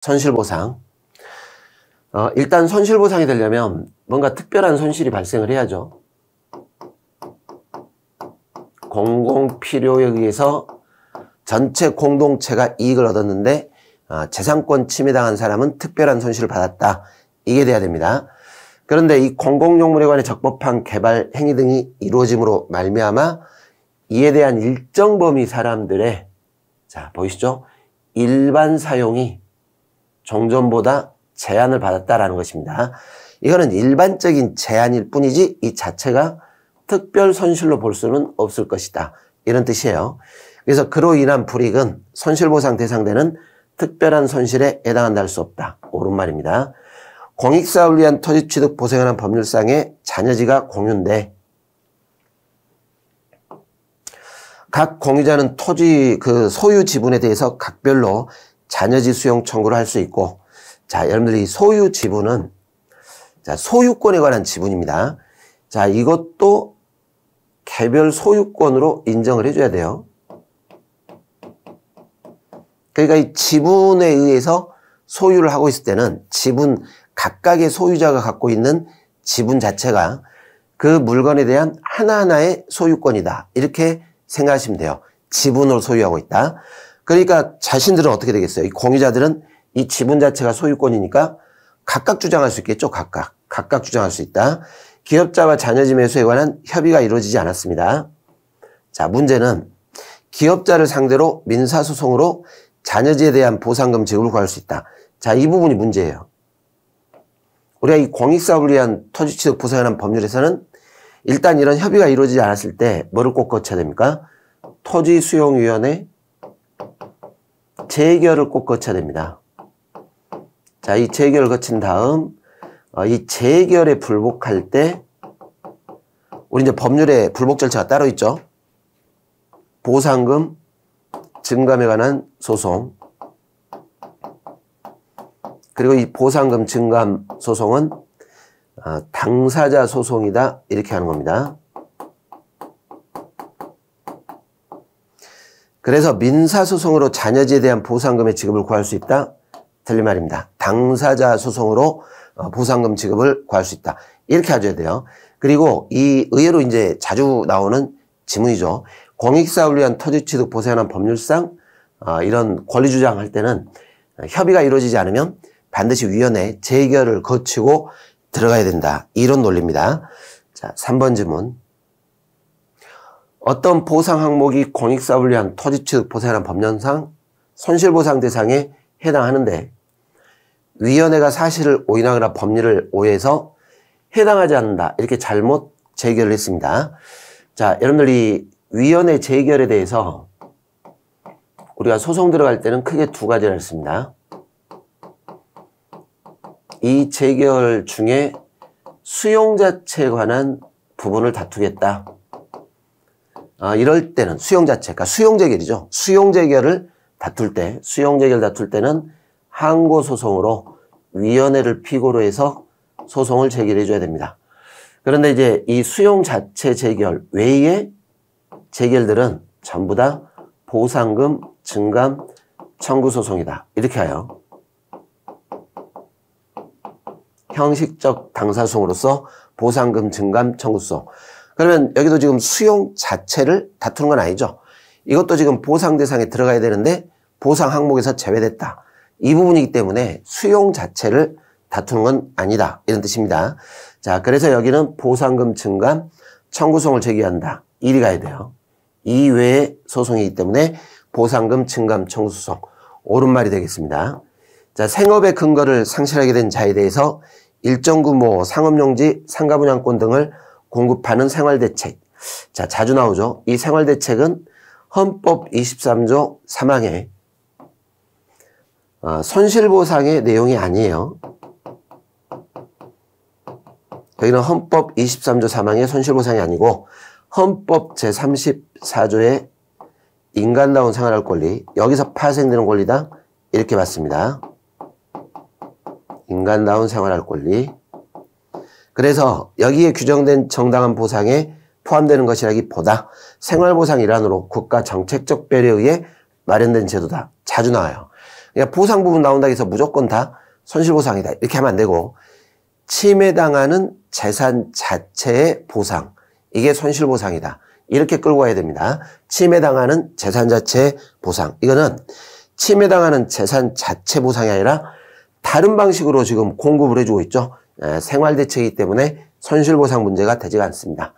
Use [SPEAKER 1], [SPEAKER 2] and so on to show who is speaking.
[SPEAKER 1] 손실보상. 일단 손실보상이 되려면 뭔가 특별한 손실이 발생을 해야죠. 공공필요에 의해서 전체 공동체가 이익을 얻었는데 재산권 침해당한 사람은 특별한 손실을 받았다. 이게 돼야 됩니다. 그런데 이 공공용물에 관해 적법한 개발 행위 등이 이루어짐으로 말미암아 이에 대한 일정 범위 사람들의, 자 보이시죠? 일반 사용이 종전보다 제한을 받았다라는 것입니다. 이거는 일반적인 제한일 뿐이지 이 자체가 특별 손실로 볼 수는 없을 것이다. 이런 뜻이에요. 그래서 그로 인한 불이익은 손실보상 대상되는 특별한 손실에 해당한다 할 수 없다. 옳은 말입니다. 공익사업을 위한 토지 취득 보상에 관한 법률상의 잔여지가 공유인데 각 공유자는 토지 소유 지분에 대해서 각별로 잔여지 수용 청구를 할 수 있고, 자 여러분들이 소유 지분은 자 소유권에 관한 지분입니다. 자 이것도 개별 소유권으로 인정을 해줘야 돼요. 그러니까 이 지분에 의해서 소유를 하고 있을 때는 지분 각각의 소유자가 갖고 있는 지분 자체가 그 물건에 대한 하나하나의 소유권이다. 이렇게 생각하시면 돼요. 지분을 소유하고 있다. 그러니까 자신들은 어떻게 되겠어요? 이 공유자들은 이 지분 자체가 소유권이니까 각각 주장할 수 있겠죠. 각각 주장할 수 있다. 기업자와 잔여지 매수에 관한 협의가 이루어지지 않았습니다. 자, 문제는 기업자를 상대로 민사소송으로 잔여지에 대한 보상금 지급을 구할 수 있다. 자, 이 부분이 문제예요. 우리가 이 공익사업을 위한 토지취득 보상에 관한 법률에서는 일단 이런 협의가 이루어지지 않았을 때 뭐를 꼭 거쳐야 됩니까? 토지수용위원회 재결을 꼭 거쳐야 됩니다. 자, 이 재결을 거친 다음 이 재결에 불복할 때 우리 이제 법률에 불복 절차가 따로 있죠. 보상금 증감에 관한 소송. 그리고 이 보상금 증감 소송은 당사자 소송이다. 이렇게 하는 겁니다. 그래서 민사소송으로 잔여지에 대한 보상금의 지급을 구할 수 있다. 틀린 말입니다. 당사자 소송으로 보상금 지급을 구할 수 있다. 이렇게 하셔야 돼요. 그리고 이 의외로 이제 자주 나오는 지문이죠. 공익사업을 위한 토지취득 보상에 관한 법률상 이런 권리 주장할 때는 협의가 이루어지지 않으면 반드시 위원회 재결을 거치고 들어가야 된다. 이런 논리입니다. 자, 3번 질문. 어떤 보상 항목이 공익사업을 위한 토지취득 보상에 관한 법령상 손실보상 대상에 해당하는데 위원회가 사실을 오인하거나 법리를 오해해서 해당하지 않는다. 이렇게 잘못 재결을 했습니다. 자, 여러분들이 위원회 재결에 대해서 우리가 소송 들어갈 때는 크게 두 가지를 했습니다. 이 재결 중에 수용 자체에 관한 부분을 다투겠다. 이럴 때는 수용 자체, 그러니까 수용 재결이죠. 수용 재결을 다툴 때는 항고소송으로 위원회를 피고로 해서 소송을 제기해 줘야 됩니다. 그런데 이제 이 수용 자체 재결 외의 재결들은 전부 다 보상금 증감 청구 소송이다. 이렇게 해요. 형식적 당사소송으로서 보상금 증감 청구소송. 그러면 여기도 지금 수용 자체를 다투는 건 아니죠. 이것도 지금 보상 대상에 들어가야 되는데 보상 항목에서 제외됐다. 이 부분이기 때문에 수용 자체를 다투는 건 아니다. 이런 뜻입니다. 자, 그래서 여기는 보상금 증감 청구소송을 제기한다. 이리 가야 돼요. 이 외의 소송이기 때문에 보상금 증감 청구소송. 옳은 말이 되겠습니다. 자, 생업의 근거를 상실하게 된 자에 대해서 일정 규모 상업용지, 상가분양권 등을 공급하는 생활대책. 자, 자주 나오죠. 이 생활대책은 헌법 23조 3항에 손실보상의 내용이 아니에요. 여기는 헌법 23조 3항의 손실보상이 아니고 헌법 제34조의 인간다운 생활할 권리, 여기서 파생되는 권리다. 이렇게 봤습니다. 인간다운 생활할 권리. 그래서 여기에 규정된 정당한 보상에 포함되는 것이라기보다 생활보상 일환으로 국가 정책적 배려에 의해 마련된 제도다. 자주 나와요. 그러니까 보상 부분 나온다고 해서 무조건 다 손실보상이다 이렇게 하면 안 되고, 침해당하는 재산 자체의 보상, 이게 손실보상이다 이렇게 끌고 가야 됩니다. 침해당하는 재산 자체의 보상, 이거는 침해당하는 재산 자체 보상이 아니라 다른 방식으로 지금 공급을 해주고 있죠. 생활대책이기 때문에 손실보상 문제가 되지가 않습니다.